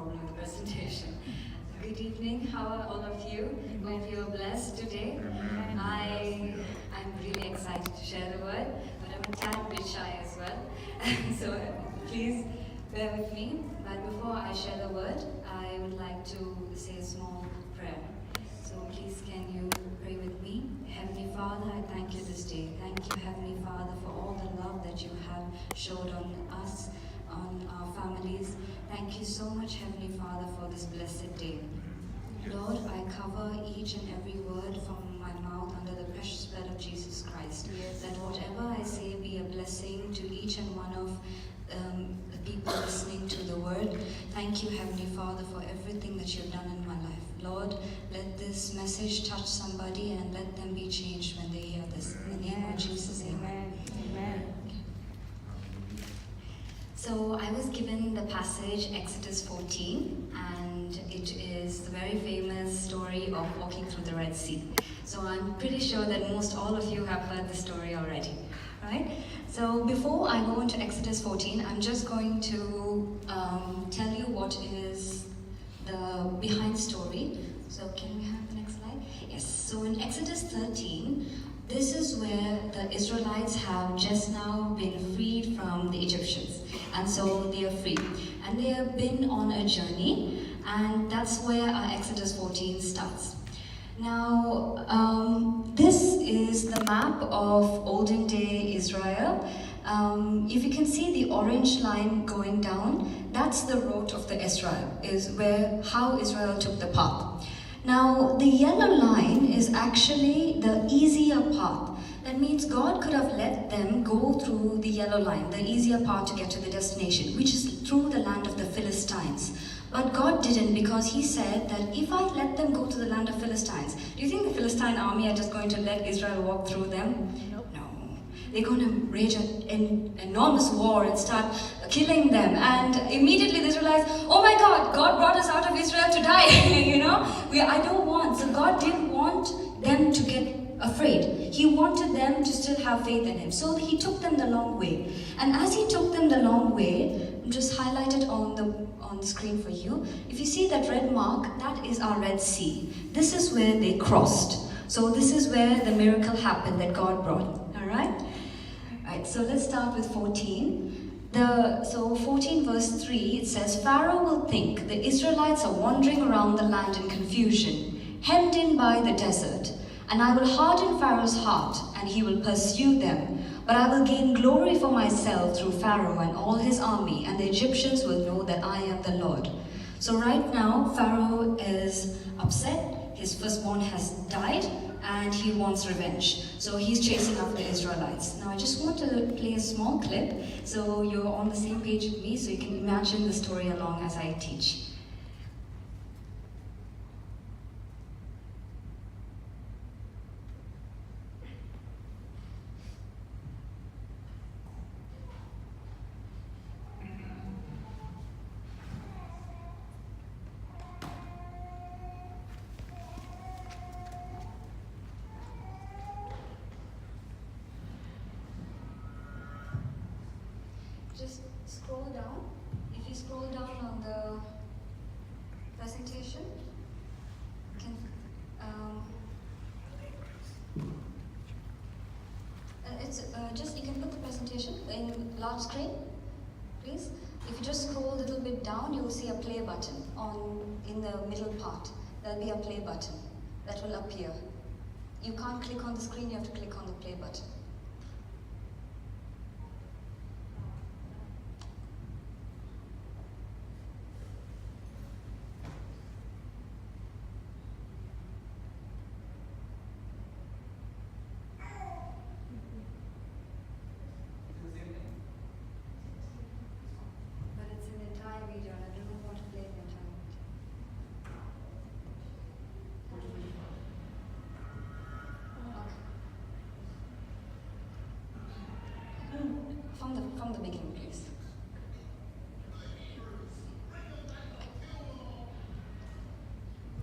problem with the presentation. Good evening. How are all of you? Hope you're blessed today. I'm really excited to share the word, but I'm a tad bit shy as well. So please bear with me. But before I share the word, I would like to say a small prayer. So please can you pray with me? Heavenly Father, I thank you this day. Thank you, Heavenly Father, for all the love that you have showed on us, on our families. Thank you so much, Heavenly Father, for this blessed day. Lord, I cover each and every word from my mouth under the precious blood of Jesus Christ. Yes. That whatever I say be a blessing to each and one of the people listening to the word. Thank you, Heavenly Father, for everything that you've done in my life. Lord, let this message touch somebody and let them be changed when they hear this. In the name of Jesus, amen. Amen. So I was given the passage Exodus 14, and it is the very famous story of walking through the Red Sea. So I'm pretty sure that most all of you have heard the story already, right? So before I go into Exodus 14, I'm just going to tell you what is the behind story. So can we have the next slide? Yes, so in Exodus 13, this is where the Israelites have just now been freed from the Egyptians. And so they are free. And they have been on a journey, and that's where our Exodus 14 starts. Now, this is the map of olden day Israel. If you can see the orange line going down, that's the road of the Israel, is how Israel took the path. Now, the yellow line is actually the easier path. That means God could have let them go through the yellow line, the easier path to get to the destination, which is through the land of the Philistines. But God didn't, because he said that if I let them go to the land of Philistines, do you think the Philistine army are just going to let Israel walk through them? Nope. No. They're going to rage an enormous war and start killing them. And immediately the Israelites, oh my God, God brought us out of Israel to die. I don't want. So God didn't want them to get afraid. He wanted them to still have faith in him. So he took them the long way. And as he took them the long way, just highlighted on the screen for you. If you see that red mark, that is our Red Sea. This is where they crossed. So this is where the miracle happened that God brought. Alright? Alright, so let's start with 14. So 14 verse 3, it says, Pharaoh will think the Israelites are wandering around the land in confusion, hemmed in by the desert. And I will harden Pharaoh's heart, and he will pursue them. But I will gain glory for myself through Pharaoh and all his army, and the Egyptians will know that I am the Lord. So right now, Pharaoh is upset. His firstborn has died, and he wants revenge. So he's chasing after the Israelites. Now I just want to play a small clip, so you're on the same page with me, so you can imagine the story along as I teach. Just scroll down. If you scroll down on the presentation, you can put the presentation in large screen, please. If you just scroll a little bit down, you will see a play button in the middle part. There'll be a play button that will appear. You can't click on the screen, you have to click on the play button. From the beginning, please.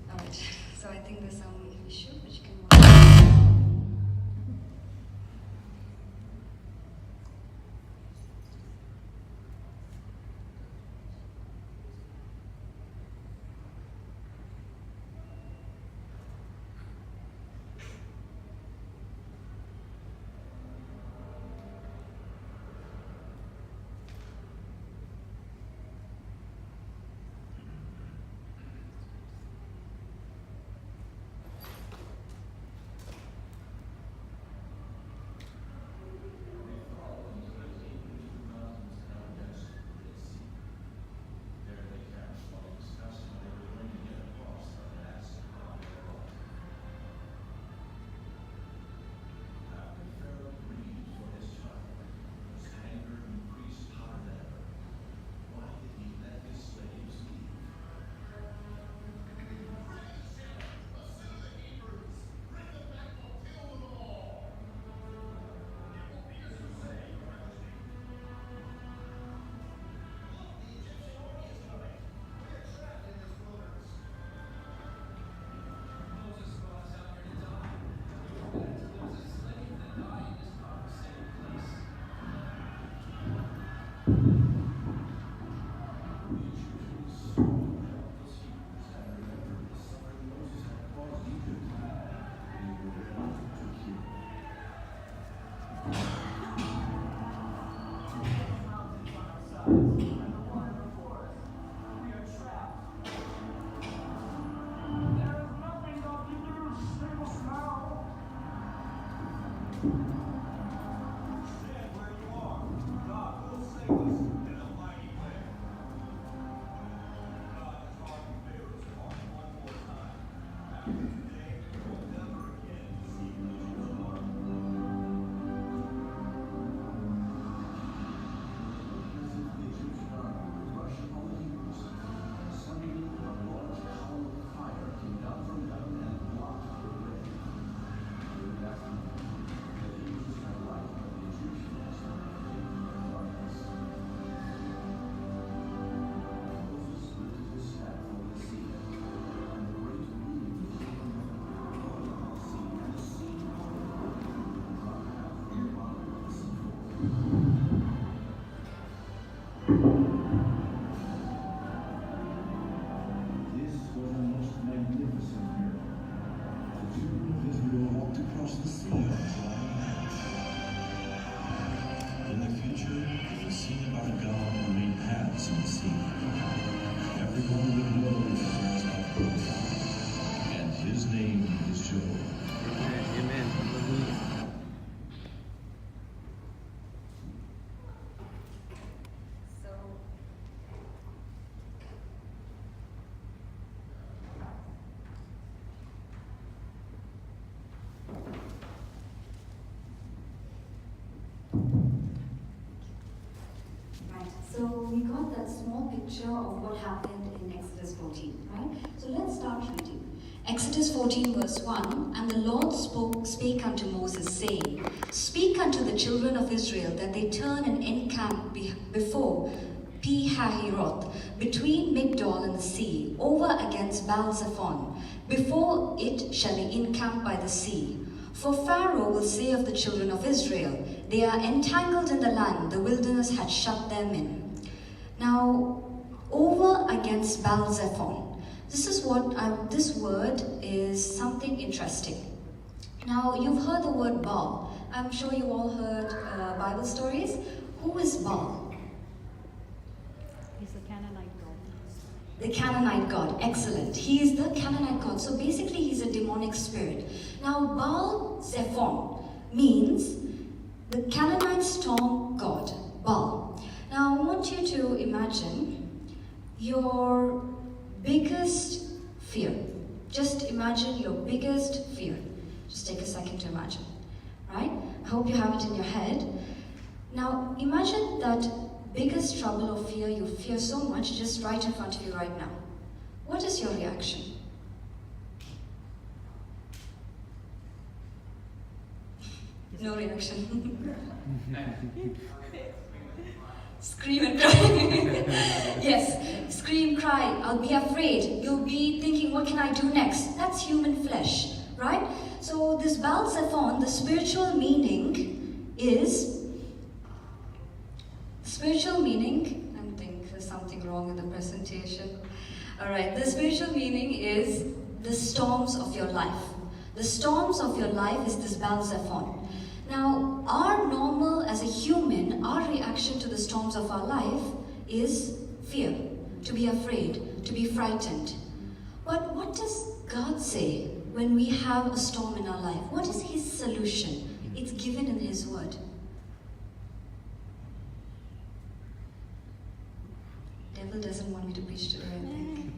Alright, so I think there's some issue which you can watch. This was a most magnificent miracle. The children of Israel walked across the sea on dry land. In the future, if the sea of our God will make paths in the sea, everyone would know that there is but one God, and his name is Jehovah. Amen. Hallelujah. So, right. So we got that small picture of what happened in Exodus 14, right? So let's start reading. Exodus 14 verse 1, And the Lord spake unto Moses, saying, Speak unto the children of Israel, that they turn and encamp before Pi-hahiroth, between Migdol and the sea, over against Baal-zephon. Before it shall they encamp by the sea. For Pharaoh will say of the children of Israel, They are entangled in the land, the wilderness had shut them in. Now, over against Baal-zephon. This word is something interesting. Now, you've heard the word Baal. I'm sure you all heard Bible stories. Who is Baal? He's the Canaanite god. The Canaanite god. Excellent. He is the Canaanite god. So basically, he's a demonic spirit. Now, Baal-zephon means the Canaanite storm god, Baal. Now, I want you to imagine your biggest fear. Just imagine your biggest fear. Just take a second to imagine, right? I hope you have it in your head. Now, imagine that biggest trouble or fear you fear so much just right in front of you right now. What is your reaction? No reaction. Scream and cry. Yes, scream, cry. I'll be afraid. You'll be thinking, what can I do next? That's human flesh, right? So this Baal-zephon, the spiritual meaning is, I think there's something wrong with the presentation. All right, the spiritual meaning is the storms of your life. The storms of your life is this Baal-zephon. Now, our normal, as a human, our reaction to the storms of our life is fear, to be afraid, to be frightened. But what does God say when we have a storm in our life? What is His solution? It's given in His Word. Devil doesn't want me to preach today, I think.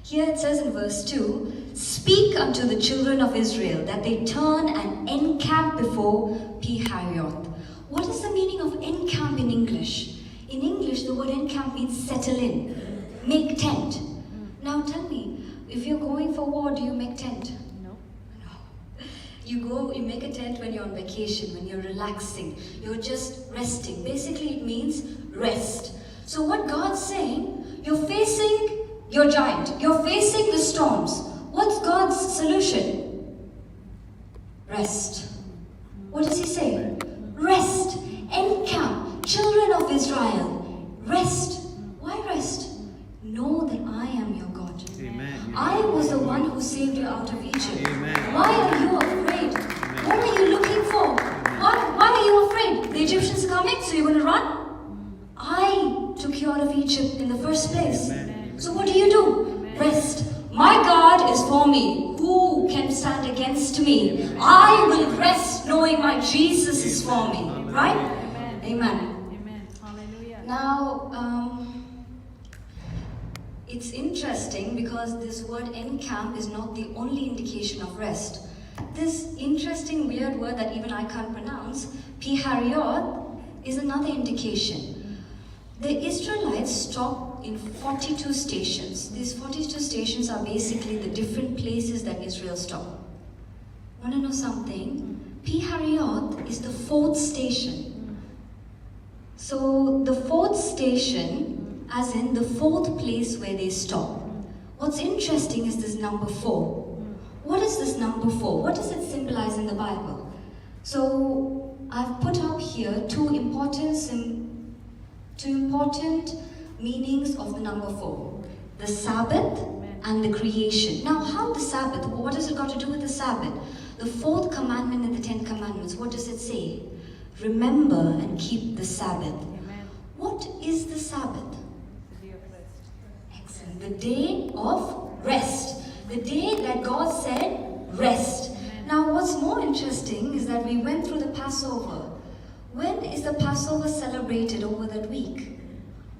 Here it says in verse 2, Speak unto the children of Israel, that they turn and encamp before Pi-hahiroth. What is the meaning of encamp in English? In English, the word encamp means settle in, make tent. Now tell me, if you're going for war, do you make tent? No. No. You make a tent when you're on vacation, when you're relaxing, you're just resting. Basically, it means rest. So what God's saying, you're facing your giant. You're facing the storms. What's God's solution? Rest. What does He say? Rest. Encamp. Children of Israel. Rest. Why rest? Know that I am your God. Amen. I was the one who saved you out of Egypt. Amen. Why are you afraid? Amen. What are you looking for? Why are you afraid? The Egyptians are coming, so you're going to run? I took you out of Egypt in the first place. Amen. So what do? Rest. My God is for me. Who can can stand against me? I will rest knowing my Jesus is for me. Right? Amen. Amen. Amen. Hallelujah. Now, it's interesting because this word encamp is not the only indication of rest. This interesting weird word that even I can't pronounce, piharioth, is another indication. The Israelites stopped in 42 stations. These 42 stations are basically the different places that Israel stopped. Want to know something? Piharioth is the 4th station. So the 4th station, as in the 4th place where they stop. What's interesting is this number 4. What is this number 4? What does it symbolize in the Bible? So I've put up here two important meanings of the number 4. The Sabbath and the creation. Now how the Sabbath? What has it got to do with the Sabbath? The 4th commandment in the 10 commandments, what does it say? Remember and keep the Sabbath. Amen. What is the Sabbath? The day of rest. Excellent. The day of rest. The day that God said, rest. Now what's more interesting is that we went through the Passover. When is the Passover celebrated over that week?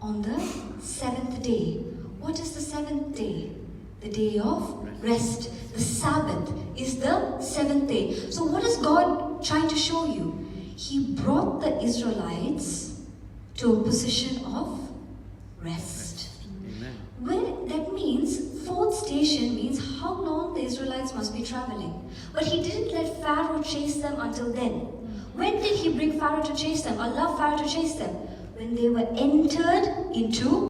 On the 7th day. What is the 7th day? The day of rest. The Sabbath is the 7th day. So what is God trying to show you? He brought the Israelites to a position of rest. Amen. Well, that means 4th station means how long the Israelites must be traveling. But he didn't let Pharaoh chase them until then. When did he bring Pharaoh to chase them? Allow Pharaoh to chase them? When they were entered into